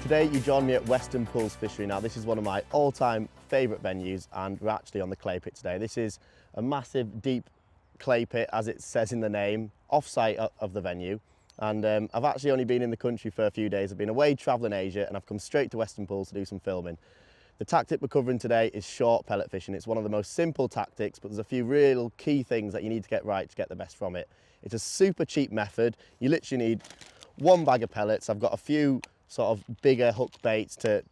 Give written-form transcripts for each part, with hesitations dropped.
Today you join me at Weston Pools Fishery. Now this is one of my all-time favourite venues and we're actually on the clay pit today. This is a massive deep clay pit, as it says in the name, off-site of the venue. And I've actually only been in the country for a few days. I've been away travelling Asia and I've come straight to Weston Pools to do some filming. The tactic we're covering today is short pellet fishing. It's one of the most simple tactics, but there's a few real key things that you need to get right to get the best from it. It's a super cheap method. You literally need one bag of pellets. I've got a few sort of bigger hook baits to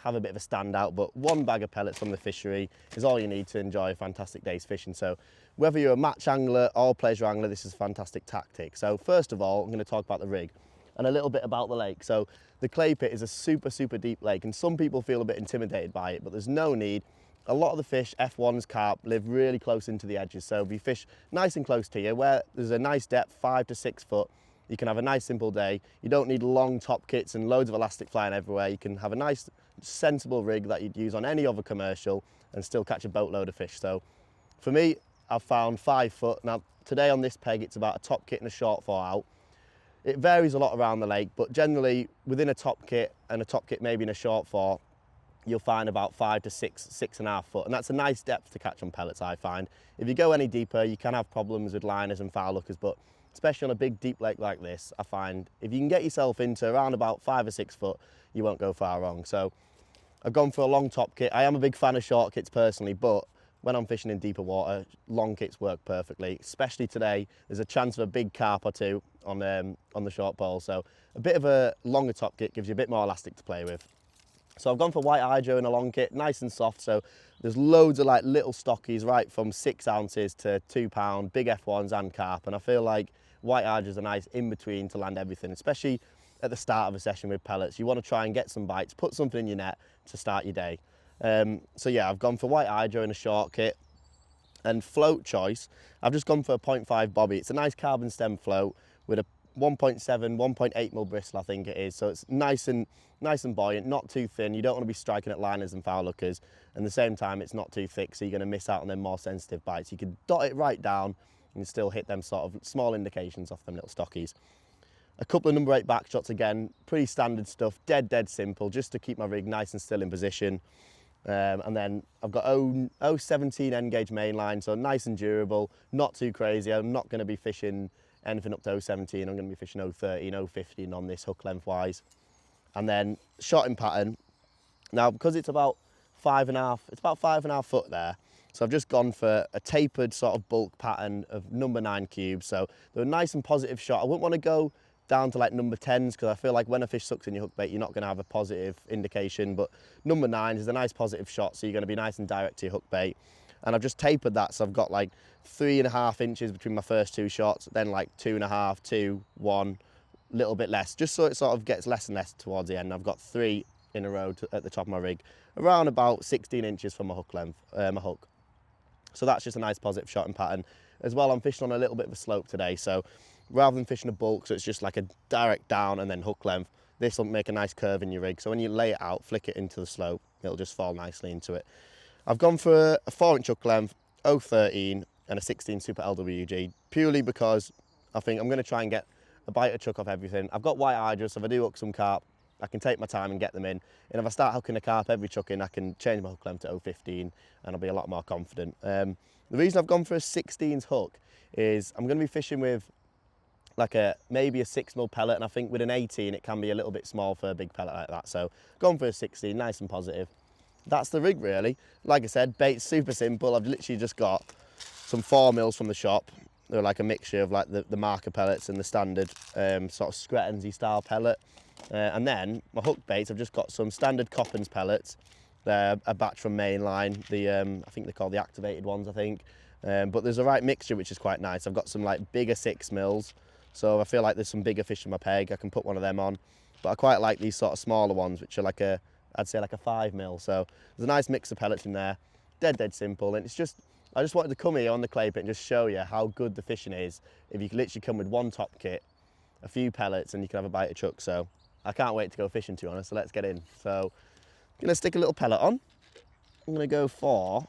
have a bit of a standout, but one bag of pellets from the fishery is all you need to enjoy a fantastic day's fishing. So whether you're a match angler or pleasure angler, this is a fantastic tactic. So first of all, I'm going to talk about the rig and a little bit about the lake. So the clay pit is a super deep lake and some people feel a bit intimidated by it, but there's no need. A lot of the fish, F1s, carp, live really close into the edges. So if you fish nice and close to you, where there's a nice depth, 5 to 6 foot, you can have a nice simple day. You don't need long top kits and loads of elastic flying everywhere. You can have a nice sensible rig that you'd use on any other commercial and still catch a boatload of fish. So for me, I've found 5 foot. Now today on this peg, it's about a top kit and a short fore out. It varies a lot around the lake, but generally within a top kit and a top kit maybe in a short fore, you'll find about 5 to 6.5 foot. And that's a nice depth to catch on pellets, I find. If you go any deeper, you can have problems with liners and foul hookers, but especially on a big deep lake like this, I find if you can get yourself into around about 5 or 6 foot, you won't go far wrong. So I've gone for a long top kit. I am a big fan of short kits personally, but when I'm fishing in deeper water, long kits work perfectly. Especially today, there's a chance of a big carp or two on the short pole. So a bit of a longer top kit gives you a bit more elastic to play with. So I've gone for white hydro in a long kit, nice and soft. So there's loads of like little stockies, right from 6 ounces to 2 pound, big F1s and carp. And I feel like white hydro is a nice in between to land everything, especially at the start of a session with pellets. You want to try and get some bites, put something in your net to start your day. So yeah, I've gone for white hydro in a short kit. And float choice, I've just gone for a 0.5 bobby. It's a nice carbon stem float with a 1.7, 1.8 mil bristle, I think it is. So it's nice and buoyant, not too thin. You don't want to be striking at liners and foul hookers. And at the same time, it's not too thick, so you're going to miss out on them more sensitive bites. You can dot it right down and still hit them sort of small indications off them little stockies. A couple of number 8 back shots again, pretty standard stuff, dead simple, just to keep my rig nice and still in position. And then I've got 0.17 end gauge mainline, so nice and durable, not too crazy. I'm not going to be fishing anything up to 0.17. I'm going to be fishing 0.13, 0.15 on this hook length wise. And then shotting pattern. Now because it's about 5.5 foot there. So I've just gone for a tapered sort of bulk pattern of number 9 cubes. So they're a nice and positive shot. I wouldn't want to go down to like number 10s because I feel like when a fish sucks in your hook bait, you're not going to have a positive indication. But number 9 is a nice positive shot, so you're going to be nice and direct to your hook bait. And I've just tapered that, so I've got like 3.5 inches between my first 2 shots, then like 2.5, 2, 1, little bit less, just so it sort of gets less and less towards the end. I've got 3 in a row at the top of my rig, around about 16 inches from my hook length, my hook. So that's just a nice positive shotting pattern. As well, I'm fishing on a little bit of a slope today, so rather than fishing a bulk, so it's just like a direct down and then hook length, this will make a nice curve in your rig. So when you lay it out, flick it into the slope, it'll just fall nicely into it. I've gone for a 4-inch hook length, 0.13 and a 16 Super LWG, purely because I think I'm going to try and get a bite or chuck off everything. I've got white hydro, so if I do hook some carp, I can take my time and get them in. And if I start hooking a carp every chuck in, I can change my hook length to 0.15 and I'll be a lot more confident. The reason I've gone for a 16s hook is I'm going to be fishing with like maybe a 6mm pellet, and I think with an 18 it can be a little bit small for a big pellet like that. So gone for a 16, nice and positive. That's the rig really. Like I said, bait's super simple. I've literally just got some 4mm from the shop. They're like a mixture of like the marker pellets and the standard sort of Screttonsy style pellet. And then my hook baits, I've just got some standard Coppens pellets They're a batch from Mainline, I think they're called the activated ones, I think. But there's a right mixture, which is quite nice. I've got some like bigger 6 mils, so I feel like there's some bigger fish in my peg. I can put one of them on. But I quite like these sort of smaller ones, which are like I'd say like a 5 mil. So there's a nice mix of pellets in there. Dead simple. And I just wanted to come here on the clay pit and just show you how good the fishing is if you can literally come with one top kit, a few pellets, and you can have a bite of chuck. So I can't wait to go fishing, to be honest. So let's get in. So I'm gonna stick a little pellet on. I'm gonna go for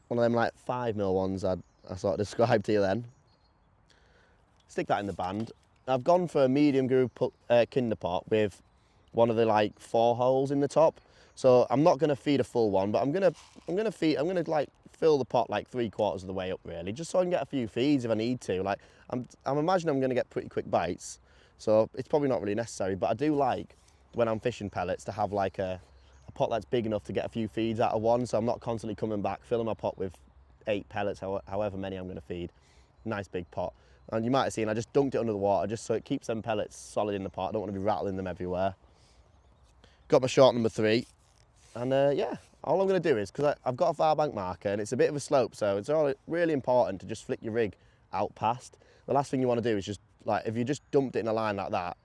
one of them like 5 mil ones I sort of described to you then. Stick that in the band. I've gone for a medium groove kinder pot with one of the like 4 holes in the top. So I'm not gonna feed a full one, but I'm gonna like fill the pot like 3/4 of the way up really, just so I can get a few feeds if I need to. Like I'm imagining I'm gonna get pretty quick bites, so it's probably not really necessary. But I do like when I'm fishing pellets to have like a pot that's big enough to get a few feeds out of one, so I'm not constantly coming back, filling my pot with 8 pellets, however many I'm gonna feed. Nice big pot. And you might have seen I just dunked it under the water just so it keeps them pellets solid in the pot. I don't want to be rattling them everywhere. Got my short number 3. And yeah, all I'm going to do is, because I've got a far bank marker and it's a bit of a slope, so it's all really important to just flick your rig out past. The last thing you want to do is just, like, if you just dumped it in a line like that,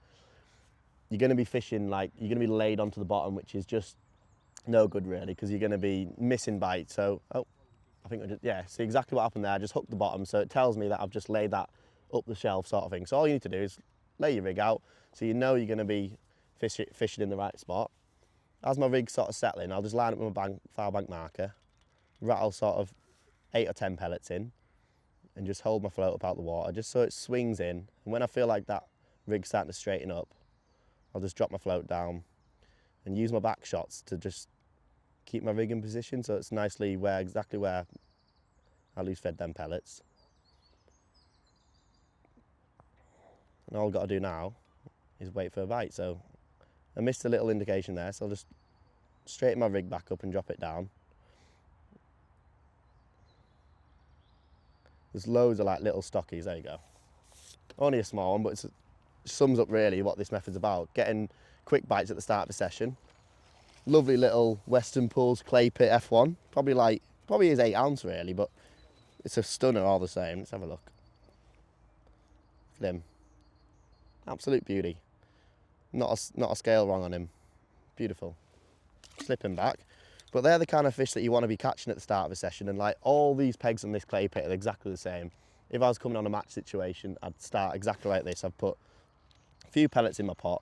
you're going to be fishing, like, you're going to be laid onto the bottom, which is just no good really, because you're going to be missing bites. So, oh, I think yeah, see exactly what happened there. I just hooked the bottom, so it tells me that I've just laid that up the shelf sort of thing. So all you need to do is lay your rig out so you know you're going to be fishing in the right spot. As my rig's sort of settling, I'll just line up with my far bank marker, rattle sort of 8 or 10 pellets in, and just hold my float up out the water, just so it swings in. And when I feel like that rig's starting to straighten up, I'll just drop my float down and use my back shots to just keep my rig in position so it's nicely exactly where I loose fed them pellets. And all I've got to do now is wait for a bite. So I missed a little indication there, so I'll just straighten my rig back up and drop it down. There's loads of like little stockies, there you go. Only a small one, but it sums up really what this method's about. Getting quick bites at the start of a session. Lovely little Weston Pools clay pit F1. Probably is 8 ounce really, but it's a stunner all the same. Let's have a look. Look at him. Absolute beauty. Not a scale wrong on him. Beautiful. Slipping back. But they're the kind of fish that you want to be catching at the start of a session, and like all these pegs on this clay pit are exactly the same. If I was coming on a match situation, I'd start exactly like this. I'd put a few pellets in my pot,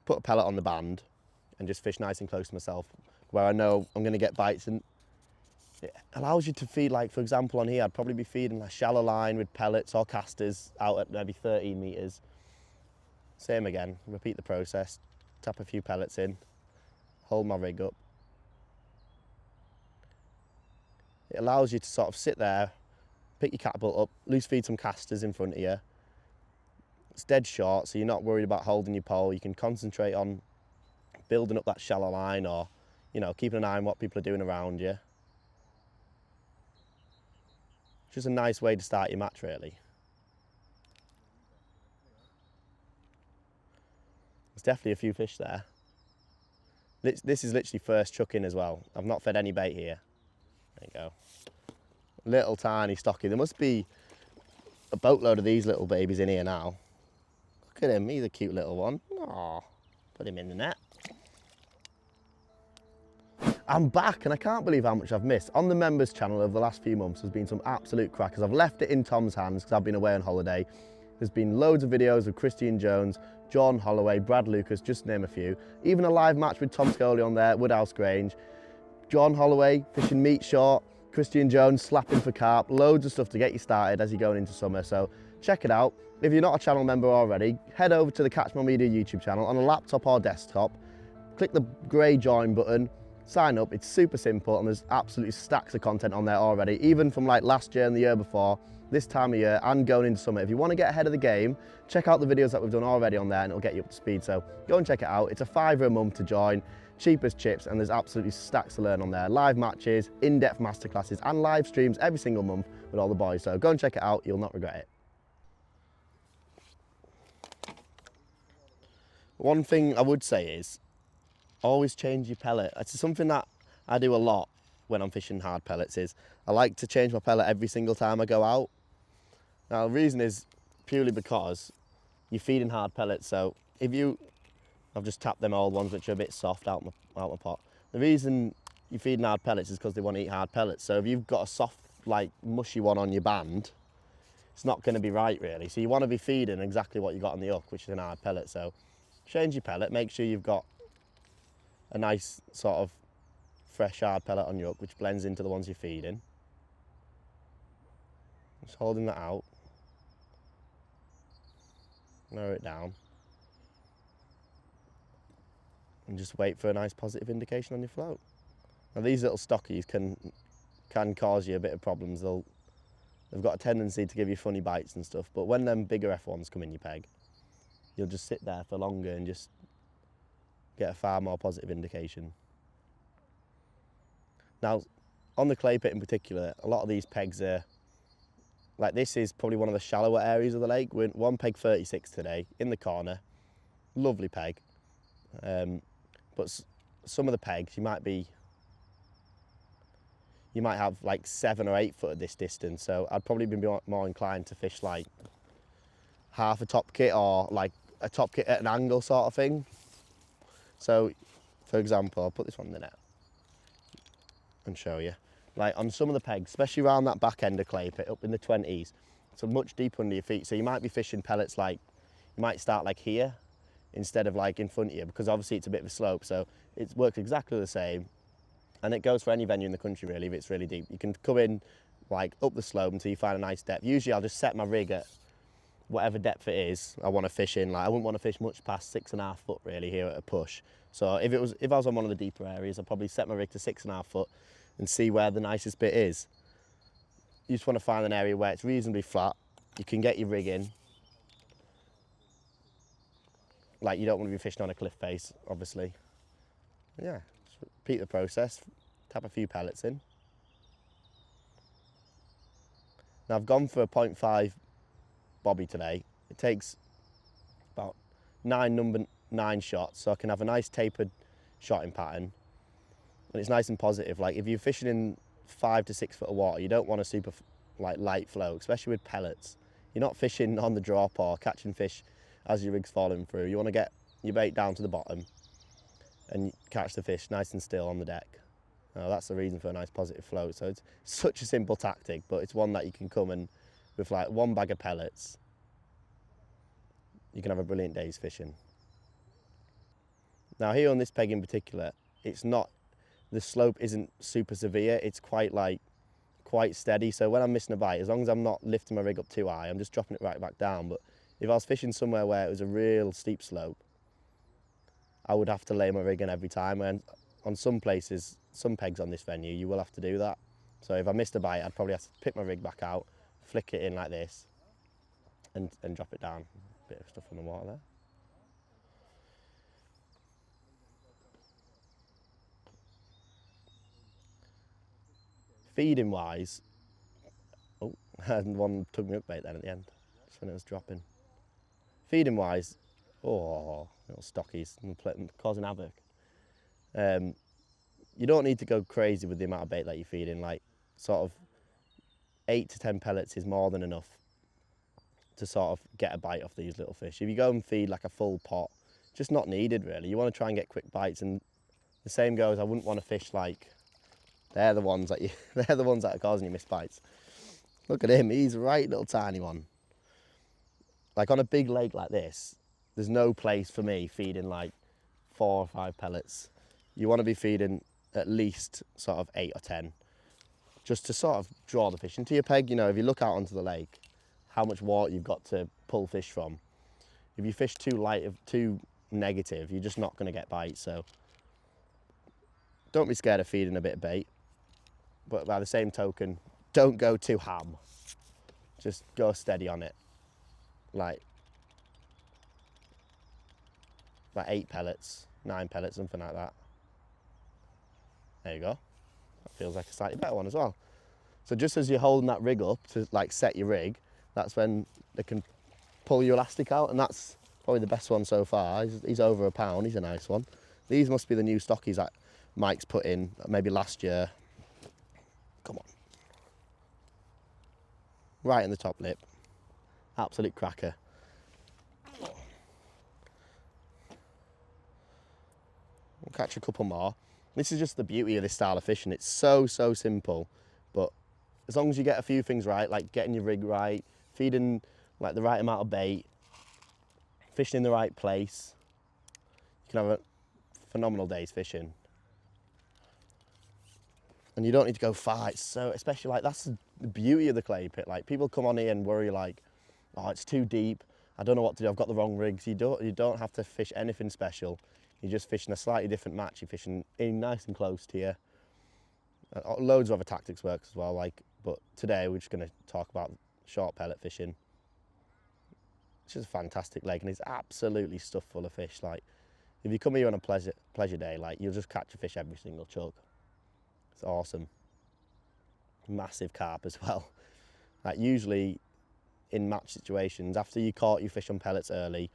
put a pellet on the band, and just fish nice and close to myself, where I know I'm going to get bites. And it allows you to feed, like for example on here, I'd probably be feeding a shallow line with pellets or casters out at maybe 13 metres. Same again, repeat the process, tap a few pellets in, hold my rig up. It allows you to sort of sit there, pick your catapult up, loose feed some casters in front of you. It's dead short, so you're not worried about holding your pole. You can concentrate on building up that shallow line, or, you know, keeping an eye on what people are doing around you. It's just a nice way to start your match, really. There's definitely a few fish there. This is literally first chucking as well. I've not fed any bait here. There you go. Little tiny stocky. There must be a boatload of these little babies in here now. Look at him, he's a cute little one. Aww, put him in the net. I'm back and I can't believe how much I've missed. On the members channel over the last few months there's been some absolute crackers. I've left it in Tom's hands because I've been away on holiday. There's been loads of videos of Kristian Jones, John Holloway, Brad Lucas, just to name a few. Even a live match with Tom Scholey on there, Woodhouse Grange. John Holloway fishing meat short, Kristian Jones slapping for carp. Loads of stuff to get you started as you're going into summer, so check it out. If you're not a channel member already, head over to the Catch My Media YouTube channel on a laptop or desktop. Click the grey join button, sign up. It's super simple and there's absolutely stacks of content on there already, even from like last year and the year before, this time of year and going into summer. If you want to get ahead of the game, check out the videos that we've done already on there and it'll get you up to speed. So go and check it out. It's a £5 a month to join, cheap as chips, and there's absolutely stacks to learn on there. Live matches, in-depth masterclasses and live streams every single month with all the boys. So go and check it out, you'll not regret it. One thing I would say is, always change your pellet. It's something that I do a lot when I'm fishing hard pellets. Is I like to change my pellet every single time I go out. Now the reason is purely because you're feeding hard pellets. So I've just tapped them old ones which are a bit soft out my pot. The reason you're feeding hard pellets is because they want to eat hard pellets. So if you've got a soft, like mushy one on your band, it's not going to be right really. So you want to be feeding exactly what you got on the hook, which is an hard pellet. So change your pellet, make sure you've got a nice sort of fresh hard pellet on your hook, which blends into the ones you're feeding. Just holding that out, narrow it down, and just wait for a nice positive indication on your float. Now these little stockies can cause you a bit of problems. They've got a tendency to give you funny bites and stuff, but when them bigger F1s come in your peg, you'll just sit there for longer and just get a far more positive indication. Now, on the clay pit in particular, a lot of these pegs are, like this is probably one of the shallower areas of the lake. We're one peg 36 today, in the corner, lovely peg. But some of the pegs, you might have like 7 or 8 foot at this distance, so I'd probably be more inclined to fish like half a top kit or like a top kit at an angle sort of thing. So, for example, I'll put this one in the net and show you. Like on some of the pegs, especially around that back end of clay pit, up in the 20s, so much deeper under your feet. So you might be fishing pellets like, you might start like here instead of like in front of you, because obviously it's a bit of a slope, so it works exactly the same. And it goes for any venue in the country really if it's really deep. You can come in like up the slope until you find a nice depth. Usually I'll just set my rig at whatever depth it is I want to fish in. Like I wouldn't want to fish much past 6.5 foot really here at a push. So if I was on one of the deeper areas, I'd probably set my rig to 6.5 foot and see where the nicest bit is. You just want to find an area where it's reasonably flat. You can get your rig in. Like you don't want to be fishing on a cliff face, obviously. Yeah, just repeat the process, tap a few pellets in. Now I've gone for a 0.5 bobby today. It takes about 9 shots, so I can have a nice tapered shotting pattern. And it's nice and positive. Like if you're fishing in 5 to 6 foot of water, you don't want a super like light flow, especially with pellets. You're not fishing on the drop or catching fish as your rig's falling through. You want to get your bait down to the bottom and catch the fish nice and still on the deck. That's the reason for a nice positive float. So it's such a simple tactic, but it's one that you can come and with like 1 bag of pellets, you can have a brilliant day's fishing. Now here on this peg in particular, the slope isn't super severe. It's quite steady. So when I'm missing a bite, as long as I'm not lifting my rig up too high, I'm just dropping it right back down. But if I was fishing somewhere where it was a real steep slope, I would have to lay my rig in every time. And on some places, some pegs on this venue, you will have to do that. So if I missed a bite, I'd probably have to pick my rig back out, flick it in like this, and drop it down. A bit of stuff on the water there. Feeding wise, and one took me up bait then at the end, just when it was dropping. Feeding wise, little stockies causing havoc. You don't need to go crazy with the amount of bait that you're feeding. Like sort of 8 to 10 pellets is more than enough to sort of get a bite off these little fish. If you go and feed like a full pot, just not needed really. You want to try and get quick bites, and the same goes, I wouldn't want to fish like, they're the ones that are causing you missed bites. Look at him, he's a right little tiny one. Like on a big lake like this, there's no place for me feeding like 4 or 5 pellets. You want to be feeding at least sort of 8 or 10, just to sort of draw the fish into your peg. You know, if you look out onto the lake, how much water you've got to pull fish from. If you fish too negative, you're just not going to get bites. So don't be scared of feeding a bit of bait, but by the same token, don't go too ham. Just go steady on it. Like 8 pellets, 9 pellets, something like that. There you go. That feels like a slightly better one as well. So just as you're holding that rig up to like set your rig, that's when they can pull your elastic out, and that's probably the best one so far. He's over £1, he's a nice one. These must be the new stockies that Mike's put in maybe last year. Come on. Right in the top lip. Absolute cracker. We'll catch a couple more. This is just the beauty of this style of fishing. It's so simple, but as long as you get a few things right, like getting your rig right, feeding like the right amount of bait, fishing in the right place, you can have a phenomenal day's fishing. And you don't need to go far. It's so, especially like that's the beauty of the clay pit. Like people come on here and worry like, oh, it's too deep. I don't know what to do. I've got the wrong rigs. You don't have to fish anything special. You're just fishing a slightly different match. You're fishing in nice and close to you. Loads of other tactics works as well. Like, but today we're just going to talk about short pellet fishing. It's just a fantastic lake, and it's absolutely stuffed full of fish. Like, if you come here on a pleasure day, like you'll just catch a fish every single chug. It's awesome. Massive carp as well. Like usually in match situations, after you caught your fish on pellets early,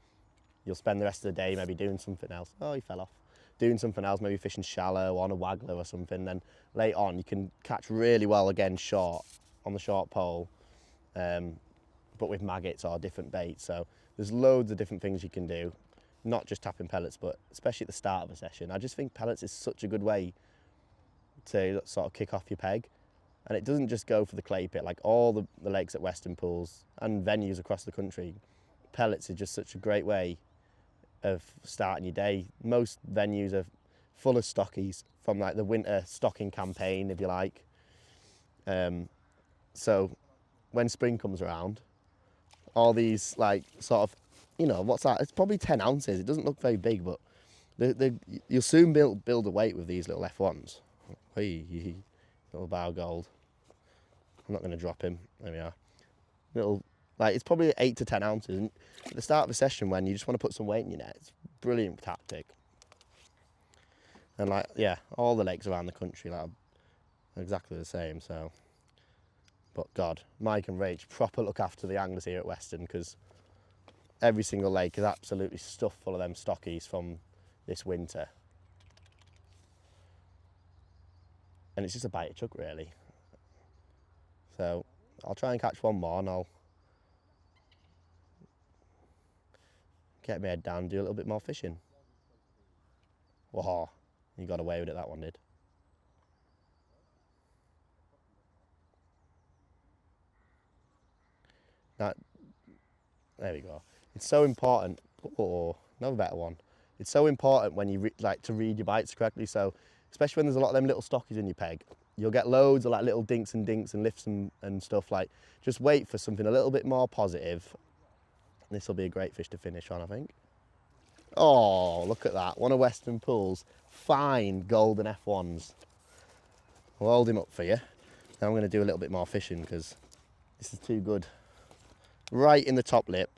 you'll spend the rest of the day maybe doing something else. Oh, he fell off. Doing something else, maybe fishing shallow on a waggler or something. Then late on, you can catch really well again short on the short pole, but with maggots or different baits. So there's loads of different things you can do, not just tapping pellets, but especially at the start of a session. I just think pellets is such a good way to sort of kick off your peg. And it doesn't just go for the clay pit, like all the lakes at Weston Pools and venues across the country. Pellets are just such a great way of starting your day. Most venues are full of stockies from like the winter stocking campaign, if you like. So when spring comes around, all these like sort of, you know, what's that? It's probably 10 ounces. It doesn't look very big, but you'll soon build a weight with these little F1s. Hey, little bow gold. I'm not going to drop him. There we are. Little, like it's probably 8 to 10 ounces. And at the start of a session, when you just want to put some weight in your net, it's a brilliant tactic. And like, yeah, all the lakes around the country like are exactly the same. So, but God, Mike and Rach proper look after the anglers here at Weston, because every single lake is absolutely stuffed full of them stockies from this winter. And it's just a bite of chuck really. So I'll try and catch one more and I'll get my head down and do a little bit more fishing. Whoa, you got away with it, that one did. Now, there we go. It's so important. Oh, another better one. It's so important when you like to read your bites correctly. So, especially when there's a lot of them little stockies in your peg, you'll get loads of like little dinks and lifts and stuff. Like, just wait for something a little bit more positive. This will be a great fish to finish on, I think. Oh, look at that. One of Weston Pools' fine golden F1s. I'll hold him up for you. Now I'm going to do a little bit more fishing because this is too good. Right in the top lip.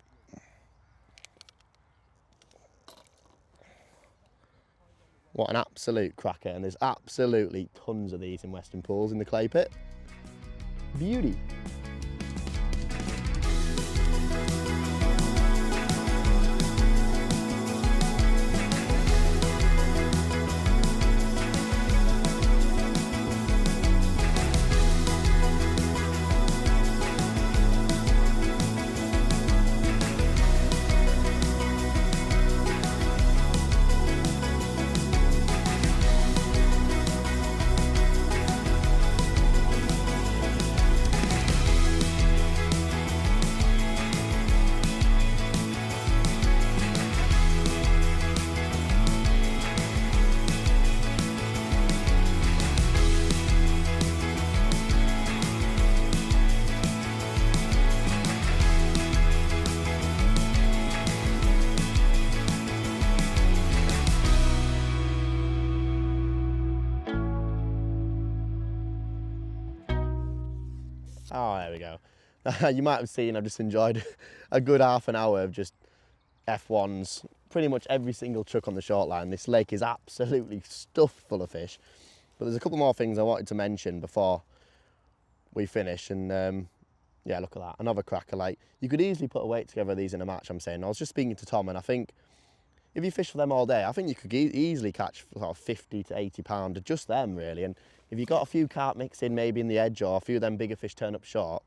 What an absolute cracker. And there's absolutely tons of these in Weston Pools in the clay pit. Beauty. Oh, there we go. You might have seen I've just enjoyed a good half an hour of just F1s, pretty much every single chuck on the short line. This lake is absolutely stuffed full of fish. But there's a couple more things I wanted to mention before we finish. And yeah, look at that, another cracker. Like, you could easily put a weight together of these in a match, I'm saying. I was just speaking to Tom, and I think if you fish for them all day, I think you could easily catch sort of 50 to 80 pound of just them really. And if you got a few carp mixed in maybe in the edge, or a few of them bigger fish turn up short,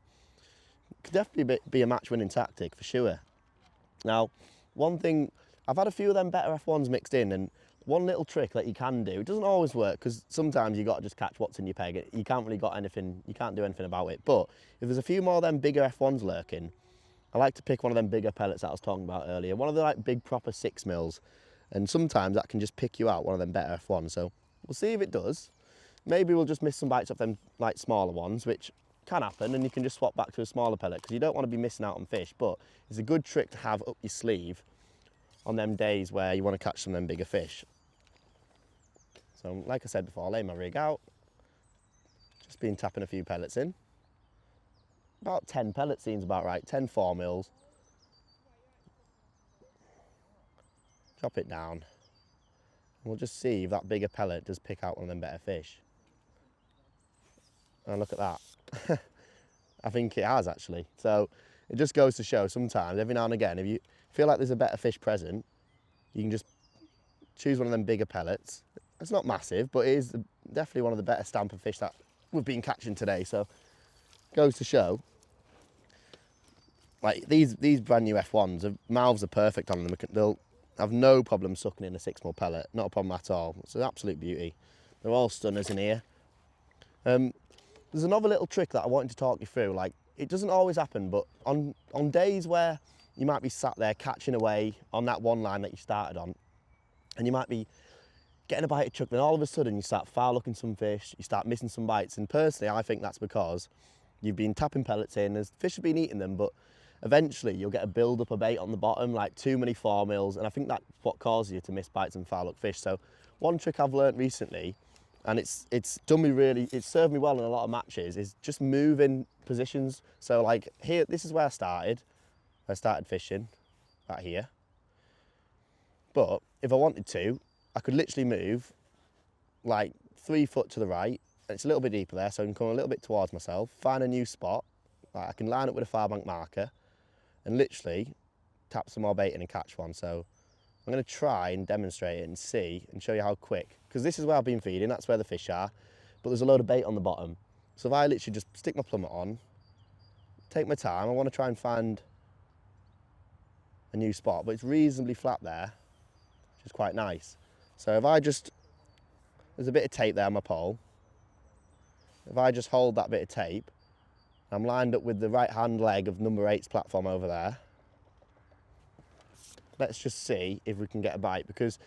it could definitely be a match winning tactic for sure. Now, one thing, I've had a few of them better F1s mixed in, and one little trick that you can do, it doesn't always work because sometimes you got to just catch what's in your peg. You can't really got anything, you can't do anything about it. But if there's a few more of them bigger F1s lurking, I like to pick one of them bigger pellets that I was talking about earlier, one of the like big proper 6mm, and sometimes that can just pick you out one of them better F1s. So we'll see if it does. Maybe we'll just miss some bites off them like smaller ones, which can happen, and you can just swap back to a smaller pellet because you don't want to be missing out on fish. But it's a good trick to have up your sleeve on them days where you want to catch some of them bigger fish. So like I said before, I'll lay my rig out, just been tapping a few pellets in. About 10 pellets seems about right, 10 4mm. Drop it down. And we'll just see if that bigger pellet does pick out one of them better fish. And look at that. I think it has actually. So it just goes to show sometimes, every now and again, if you feel like there's a better fish present, you can just choose one of them bigger pellets. It's not massive, but it is definitely one of the better stamp of fish that we've been catching today. So goes to show, like these brand new F1s, the mouths are perfect on them. They'll have no problem sucking in a 6mm pellet, not a problem at all. It's an absolute beauty. They're all stunners in here. There's another little trick that I wanted to talk you through. Like, it doesn't always happen, but on days where you might be sat there catching away on that one line that you started on, and you might be getting a bite of chuck, then all of a sudden you start foul looking some fish, you start missing some bites. And personally, I think that's because you've been tapping pellets in, there's fish have been eating them, but eventually you'll get a build up of bait on the bottom, like too many 4mm, and I think that's what causes you to miss bites and foul look fish. So one trick I've learnt recently, and it's done me really, it's served me well in a lot of matches, is just moving positions. So like here, this is where I started fishing, right here. But if I wanted to, I could literally move like 3 foot to the right, and it's a little bit deeper there, so I can come a little bit towards myself, find a new spot, like I can line up with a far bank marker, and literally tap some more bait in and catch one. So I'm going to try and demonstrate it and see and show you how quick, because this is where I've been feeding, that's where the fish are, but there's a load of bait on the bottom. So if I literally just stick my plummet on, take my time, I want to try and find a new spot, but it's reasonably flat there, which is quite nice. So if I just, there's a bit of tape there on my pole, if I just hold that bit of tape, I'm lined up with the right hand leg of number 8's platform over there. Let's just see if we can get a bite, because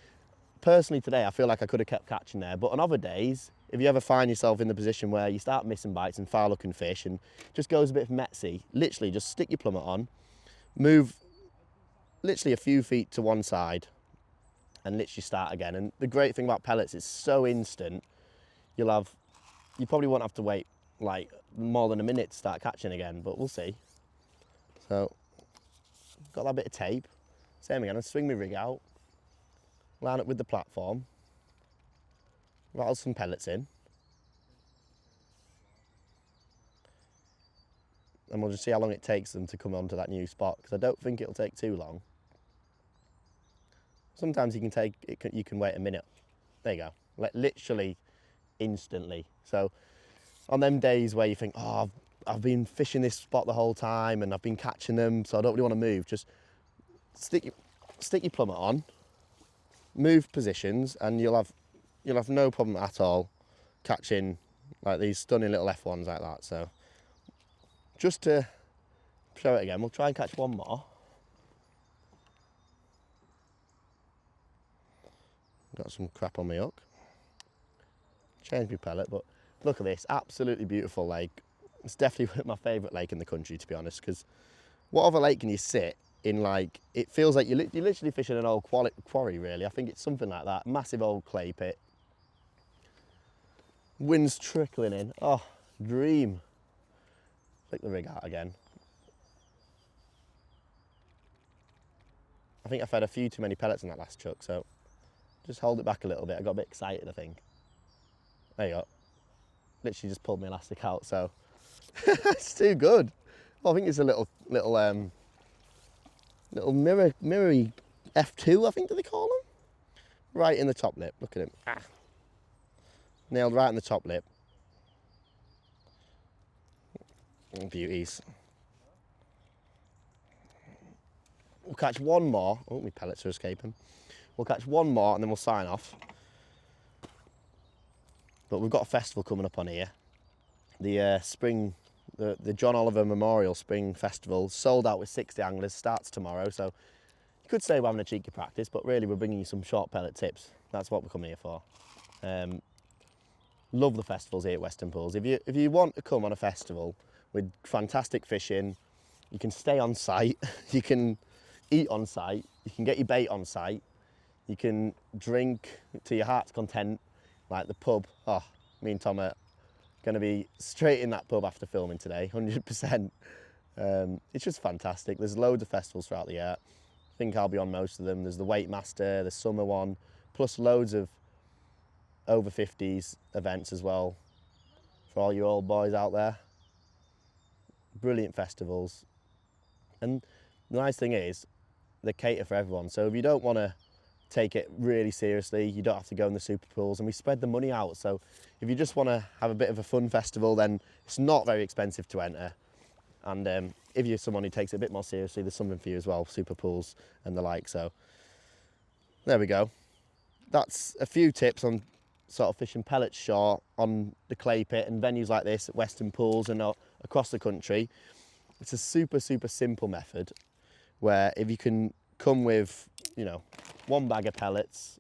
personally today I feel like I could have kept catching there, but on other days, if you ever find yourself in the position where you start missing bites and foul looking fish and just goes a bit messy, literally just stick your plummet on, move literally a few feet to one side and literally start again. And the great thing about pellets, it's so instant, you probably won't have to wait like more than a minute to start catching again, but we'll see. So got that bit of tape, same again, I'll swing my rig out, line up with the platform, rattle some pellets in, and we'll just see how long it takes them to come onto that new spot, because I don't think it'll take too long. Sometimes you can wait a minute. There you go, like literally instantly. So on them days where you think, oh, I've been fishing this spot the whole time and I've been catching them, so I don't really want to move, just stick your plummet on, move positions, and you'll have no problem at all catching like these stunning little F1s like that. So just to show it again, we'll try and catch one more. Got some crap on my hook. Change my pellet, but look at this, absolutely beautiful lake. It's definitely my favourite lake in the country, to be honest, because what other lake can you sit in? Like, it feels like you're literally fishing an old quarry, really. I think it's something like that. Massive old clay pit. Wind's trickling in. Oh, dream. Flick the rig out again. I think I fed a few too many pellets in that last chuck, so just hold it back a little bit. I got a bit excited, I think. There you go. Literally just pulled my elastic out, so it's too good. Well, I think it's a little mirrory F2, I think, do they call them? Right in the top lip, look at him. Ah. Nailed right in the top lip. Oh, beauties. We'll catch one more. Oh, my pellets are escaping. We'll catch one more and then we'll sign off. But we've got a festival coming up on here. The spring, the John Oliver Memorial Spring Festival, sold out with 60 anglers, starts tomorrow. So you could say we're having a cheeky practice, but really we're bringing you some short pellet tips. That's what we're coming here for. Love the festivals here at Weston Pools. If you want to come on a festival with fantastic fishing, you can stay on site, you can eat on site, you can get your bait on site, you can drink to your heart's content, like the pub. Oh, me and Tom are going to be straight in that pub after filming today, 100%. It's just fantastic. There's loads of festivals throughout the year. I think I'll be on most of them. There's the Waitmaster, the summer one, plus loads of over 50s events as well for all you old boys out there. Brilliant festivals. And the nice thing is they cater for everyone. So if you don't want to take it really seriously, you don't have to go in the super pools, and we spread the money out. So if you just want to have a bit of a fun festival, then it's not very expensive to enter. And if you're someone who takes it a bit more seriously, there's something for you as well, super pools and the like. So there we go. That's a few tips on sort of fishing pellets short on the clay pit and venues like this at Weston Pools and across the country. It's a super simple method where if you can come with, you know, one bag of pellets,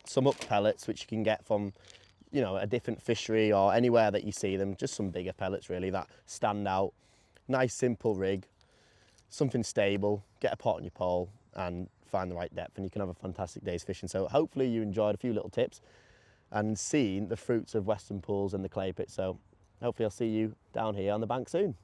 some up pellets which you can get from, you know, a different fishery or anywhere that you see them, just some bigger pellets really that stand out. Nice simple rig, something stable, get a pot on your pole and find the right depth, and you can have a fantastic day's fishing. So hopefully you enjoyed a few little tips and seen the fruits of Weston Pools and the clay pit. So hopefully I'll see you down here on the bank soon.